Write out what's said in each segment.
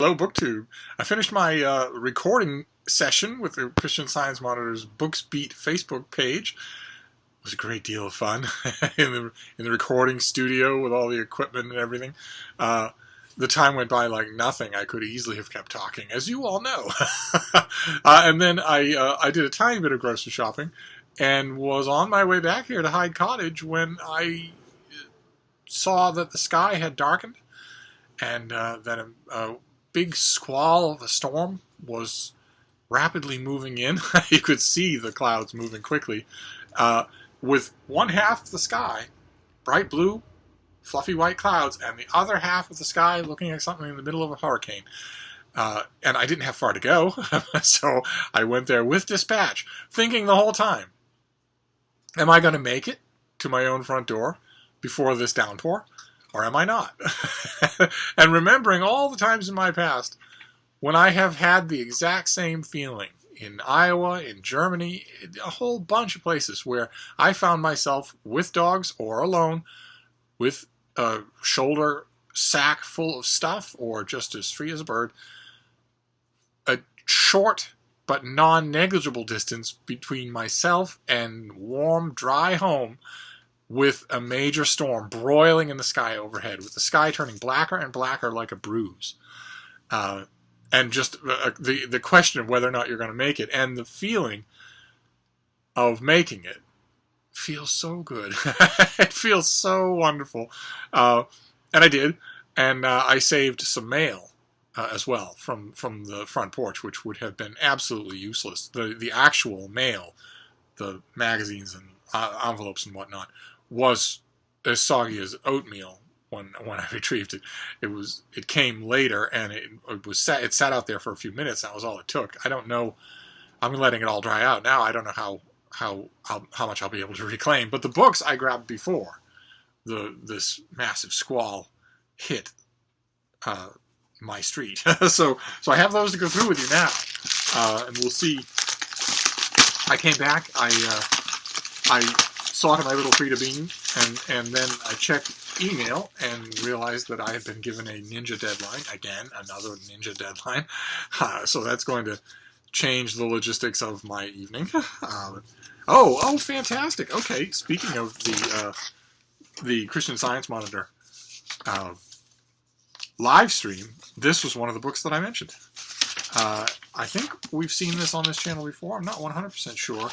Hello, BookTube. I finished my recording session with the Christian Science Monitor's Books Beat Facebook page. It was a great deal of fun in the recording studio with all the equipment and everything. The time went by like nothing. I could easily have kept talking, as you all know. And then I did a tiny bit of grocery shopping and was on my way back here to Hyde Cottage when I saw that the sky had darkened and that a big squall of a storm was rapidly moving in. You could see the clouds moving quickly, with one half of the sky bright blue, fluffy white clouds, and the other half of the sky looking like something in the middle of a hurricane. And I didn't have far to go, so I went there with dispatch, thinking the whole time, am I going to make it to my own front door before this downpour? Or am I not? And remembering all the times in my past when I have had the exact same feeling in Iowa, in Germany, a whole bunch of places where I found myself with dogs or alone with a shoulder sack full of stuff or just as free as a bird, a short but non-negligible distance between myself and warm, dry home, with a major storm broiling in the sky overhead, with the sky turning blacker and blacker like a bruise. And just the question of whether or not you're going to make it, and the feeling of making it feels so good. It feels so wonderful. And I did, and I saved some mail as well from the front porch, which would have been absolutely useless. The actual mail, the magazines and envelopes and whatnot, was as soggy as oatmeal when I retrieved it. It came later, and it sat out there for a few minutes. That was all it took. I don't know. I'm letting it all dry out now. I don't know how much I'll be able to reclaim. But the books I grabbed before this massive squall hit my street. So I have those to go through with you now, and we'll see. I came back. I saw to my little Frida bean, and then I checked email and realized that I had been given a ninja deadline. Again, another ninja deadline. So that's going to change the logistics of my evening. Oh, fantastic. Okay, speaking of the Christian Science Monitor live stream, this was one of the books that I mentioned. I think we've seen this on this channel before. I'm not 100% sure.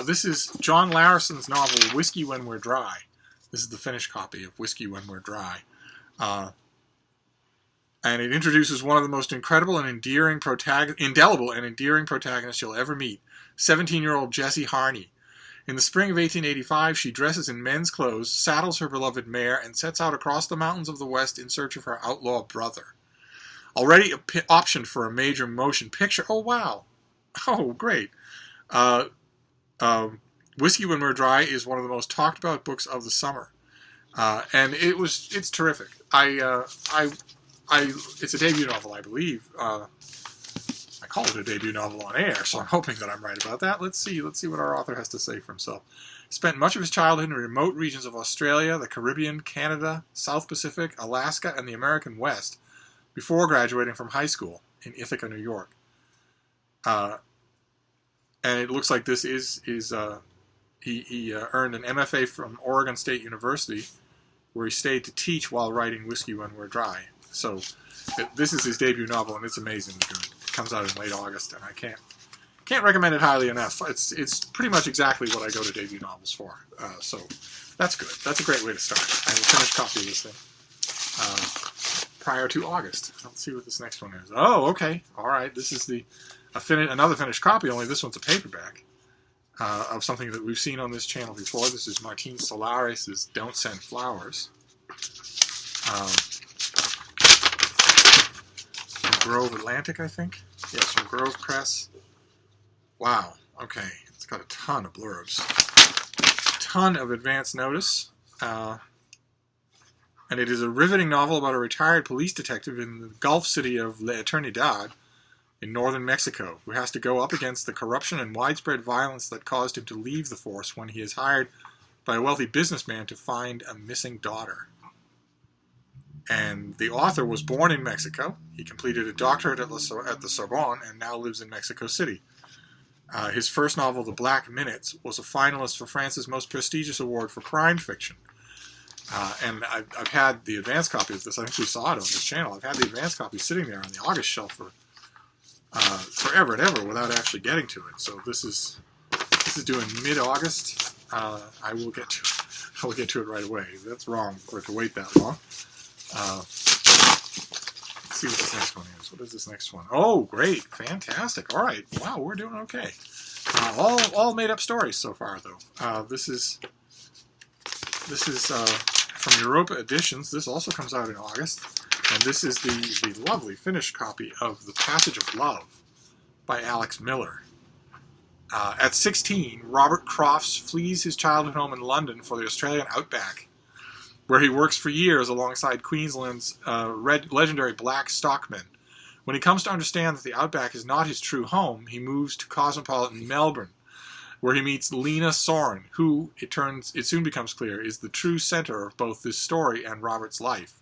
This is John Larson's novel, Whiskey When We're Dry. This is the finished copy of Whiskey When We're Dry. And it introduces one of the most incredible and indelible and endearing protagonists you'll ever meet, 17-year-old Jessie Harney. In the spring of 1885, she dresses in men's clothes, saddles her beloved mare, and sets out across the mountains of the West in search of her outlaw brother. Already optioned for a major motion picture. Oh, wow. Oh, great. Whiskey When We're Dry is one of the most talked about books of the summer, and it's terrific. It's a debut novel, I believe. I call it a debut novel on air, so I'm hoping that I'm right about that. Let's see what our author has to say for himself. Spent much of his childhood in remote regions of Australia, the Caribbean, Canada, South Pacific, Alaska, and the American West before graduating from high school in Ithaca, New York. And it looks like this is he earned an MFA from Oregon State University, where he stayed to teach while writing Whiskey When We're Dry. So this is his debut novel, and it's amazingly good. It comes out in late August, and I can't recommend it highly enough. It's pretty much exactly what I go to debut novels for. So that's good. That's a great way to start. I have a finished copy of this thing prior to August. Let's see what this next one is. Oh, okay. All right. This is another finished copy, only this one's a paperback, of something that we've seen on this channel before. This is Martin Solares' Don't Send Flowers. From Grove Atlantic, I think. Yes, from Grove Press. Wow, okay. It's got a ton of blurbs. A ton of advance notice. And it is a riveting novel about a retired police detective in the Gulf city of La Eternidad, in northern Mexico, who has to go up against the corruption and widespread violence that caused him to leave the force when he is hired by a wealthy businessman to find a missing daughter. And the author was born in Mexico. He completed a doctorate at the Sorbonne and now lives in Mexico City. His first novel, The Black Minutes, was a finalist for France's most prestigious award for crime fiction. And I've had the advanced copy of this. I think we saw it on this channel. I've had the advanced copy sitting there on the August shelf for forever and ever without actually getting to it. So this is due in mid-August. I will get to it right away. That's wrong for it to wait that long. Let's see what this next one is. What is this next one? Oh, great, fantastic. All right, wow, we're doing okay. All made up stories so far, though. This is from Europa Editions. This also comes out in August, and this is the lovely finished copy of The Passage of Love by Alex Miller. At 16, Robert Crofts flees his childhood home in London for the Australian outback, where he works for years alongside Queensland's legendary black stockmen. When he comes to understand that the outback is not his true home, he moves to cosmopolitan Melbourne, where he meets Lena Soren, who, it soon becomes clear, is the true center of both this story and Robert's life.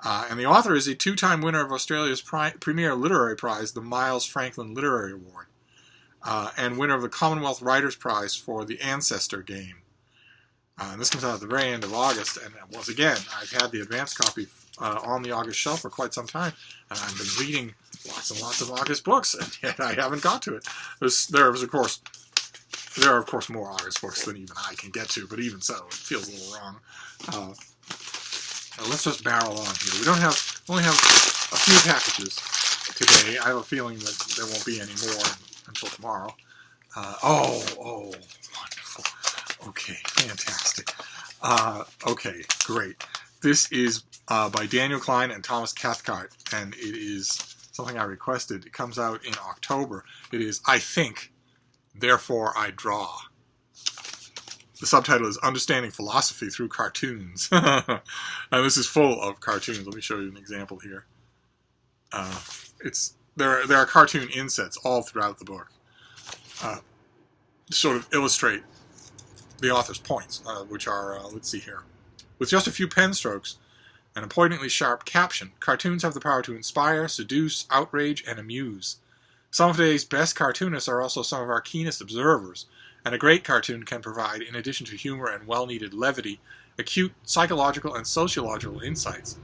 And the author is a two-time winner of Australia's premier literary prize, the Miles Franklin Literary Award, and winner of the Commonwealth Writers' Prize for The Ancestor Game. And this comes out at the very end of August, and once again, I've had the advanced copy on the August shelf for quite some time, and I've been reading lots and lots of August books, and yet I haven't got to it. There are, of course, more August books than even I can get to, but even so, it feels a little wrong. Let's just barrel on here. We only have a few packages today. I have a feeling that there won't be any more until tomorrow. Oh, wonderful. Okay, fantastic. Okay, great. This is by Daniel Klein and Thomas Cathcart, and it is something I requested. It comes out in October. It is I Think, Therefore I Draw. The subtitle is Understanding Philosophy Through Cartoons. And this is full of cartoons. Let me show you an example here. There are cartoon insets all throughout the book. Sort of illustrate the author's points, which are, let's see here. With just a few pen strokes and a poignantly sharp caption, cartoons have the power to inspire, seduce, outrage, and amuse. Some of today's best cartoonists are also some of our keenest observers, and a great cartoon can provide, in addition to humor and well-needed levity, acute psychological and sociological insights.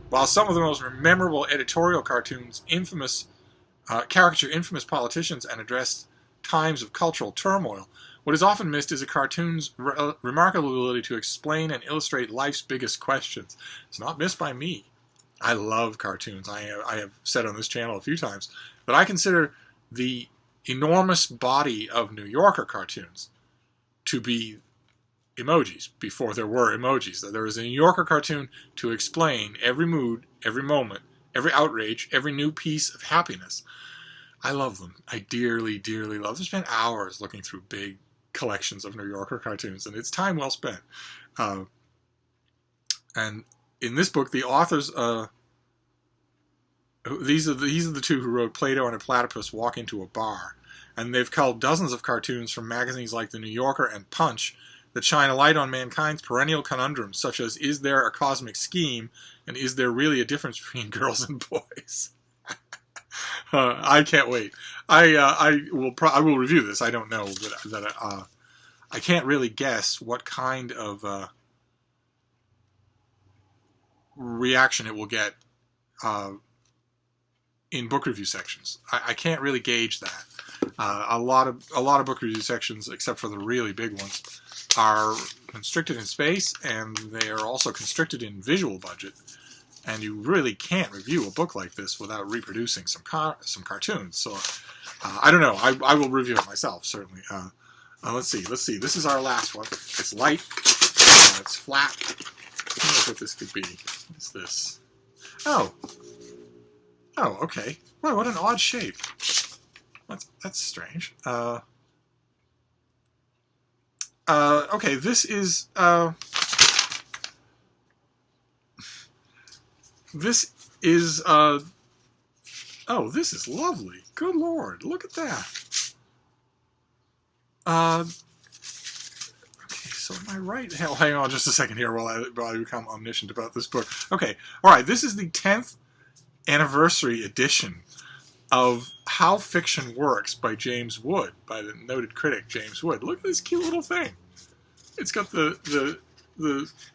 While some of the most memorable editorial cartoons caricature infamous politicians and address times of cultural turmoil, what is often missed is a cartoon's remarkable ability to explain and illustrate life's biggest questions. It's not missed by me. I love cartoons. I have said on this channel a few times that I consider the enormous body of New Yorker cartoons to be emojis before there were emojis. There is a New Yorker cartoon to explain every mood, every moment, every outrage, every new piece of happiness. I love them. I dearly, dearly love them. I spent hours looking through big collections of New Yorker cartoons, and it's time well spent. And in this book, the authors, these are the two who wrote Plato and a Platypus Walk into a Bar, and they've culled dozens of cartoons from magazines like The New Yorker and Punch that shine a light on mankind's perennial conundrums, such as, is there a cosmic scheme, and is there really a difference between girls and boys? I can't wait. I will review this. I don't know that I can't really guess what kind of reaction it will get in book review sections. I can't really gauge that. A lot of book review sections, except for the really big ones, are constricted in space, and they are also constricted in visual budget. And you really can't review a book like this without reproducing some cartoons. So I don't know. I will review it myself, certainly. Let's see. This is our last one. It's light. It's flat. I don't know what this could be. What is this? Oh, okay. Wow, what an odd shape. That's strange. Okay, this is... oh, this is lovely. Good Lord, look at that. Okay, So am I right? Hell, hang on just a second here while I become omniscient about this book. Okay, all right. This is the 10th anniversary edition of How Fiction Works by James Wood, by the noted critic James Wood. Look at this cute little thing. It's got the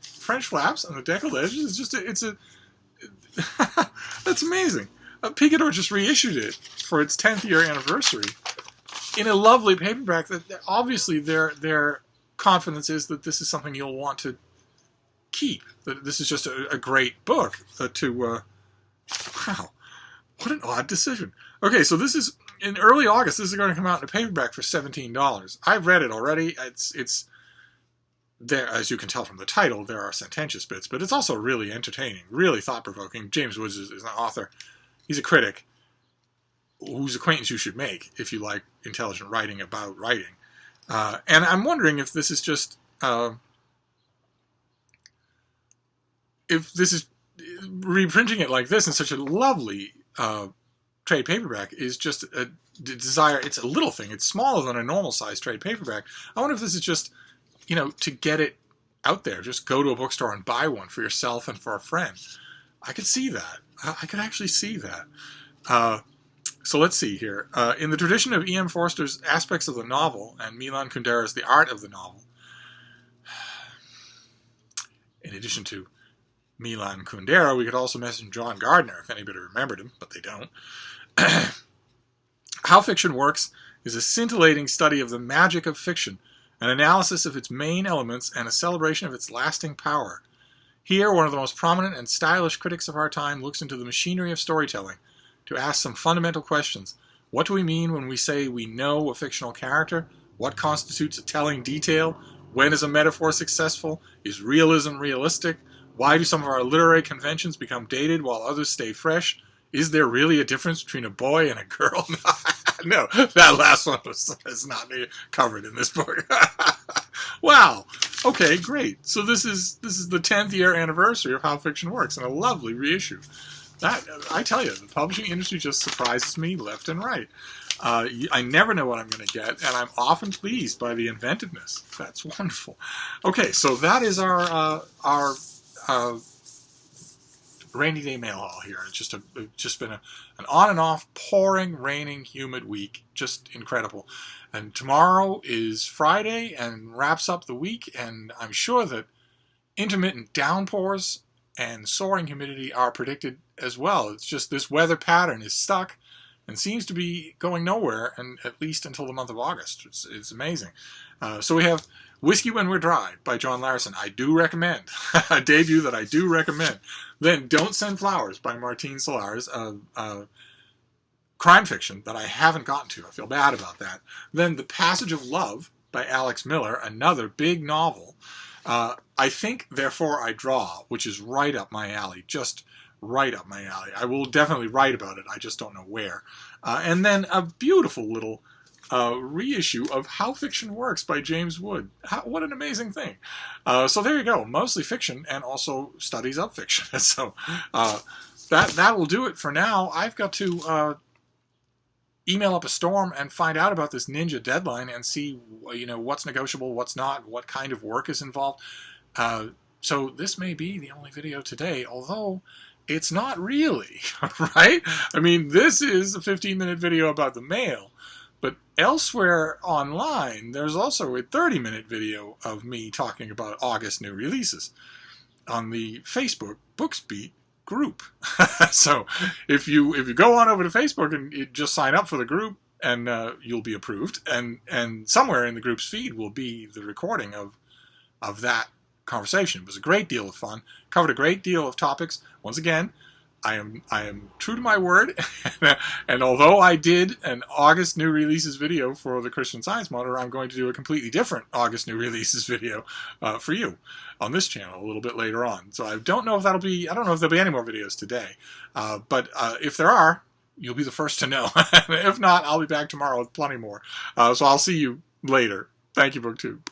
French flaps and the deckled edges. It's a that's amazing. Picador just reissued it for its 10th year anniversary in a lovely paperback. That obviously their confidence is that this is something you'll want to keep. That this is just a great book wow, what an odd decision. Okay, so this is in early August. This is going to come out in a paperback for $17. I've read it already. It's there, as you can tell from the title. There are sententious bits, but it's also really entertaining, really thought-provoking. James Woods is an author. He's a critic whose acquaintance you should make if you like intelligent writing about writing. And I'm wondering if this is just if this is reprinting it like this in such a lovely trade paperback is just a desire. It's a little thing. It's smaller than a normal size trade paperback. I wonder if this is just, to get it out there. Just go to a bookstore and buy one for yourself and for a friend. I could see that. I could actually see that. So let's see here. In the tradition of E.M. Forster's Aspects of the Novel and Milan Kundera's The Art of the Novel, in addition to Milan Kundera, we could also mention John Gardner, if anybody remembered him, but they don't. How Fiction Works is a scintillating study of the magic of fiction, an analysis of its main elements, and a celebration of its lasting power. Here, one of the most prominent and stylish critics of our time looks into the machinery of storytelling to ask some fundamental questions. What do we mean when we say we know a fictional character? What constitutes a telling detail? When is a metaphor successful? Is realism realistic? Why do some of our literary conventions become dated while others stay fresh? Is there really a difference between a boy and a girl? No, that last one is not covered in this book. Wow. Okay, great. So this is the 10th year anniversary of How Fiction Works, and a lovely reissue. That, I tell you, the publishing industry just surprises me left and right. I never know what I'm going to get, and I'm often pleased by the inventiveness. That's wonderful. Okay, so that is our rainy day mail haul here. It's just been an on and off, pouring, raining, humid week. Just incredible. And tomorrow is Friday and wraps up the week, and I'm sure that intermittent downpours and soaring humidity are predicted as well. It's just this weather pattern is stuck and seems to be going nowhere, and at least until the month of August. It's amazing. So we have Whiskey When We're Dry by John Larson. I do recommend. A debut that I do recommend. Then Don't Send Flowers by Martine Solares, crime fiction that I haven't gotten to. I feel bad about that. Then The Passage of Love by Alex Miller, another big novel. I think, Therefore I Draw, which is right up my alley, just right up my alley. I will definitely write about it, I just don't know where. And then a beautiful little reissue of How Fiction Works by James Wood. What an amazing thing. So there you go, mostly fiction and also studies of fiction. So that will do it for now. I've got to email up a storm and find out about this Ninja deadline and see what's negotiable, what's not, what kind of work is involved. So this may be the only video today, although it's not really, right? I mean, this is a 15-minute video about the mail, but elsewhere online, there's also a 30-minute video of me talking about August new releases on the Facebook BooksBeat group. So if you go on over to Facebook and you just sign up for the group, and you'll be approved, and somewhere in the group's feed will be the recording of that conversation. It was a great deal of fun, covered a great deal of topics. Once again, I am true to my word, and although I did an August new releases video for the Christian Science Monitor, I'm going to do a completely different August new releases video for you on this channel a little bit later on. So I don't know if there'll be any more videos today, but if there are, you'll be the first to know. If not, I'll be back tomorrow with plenty more. So I'll see you later. Thank you, BookTube.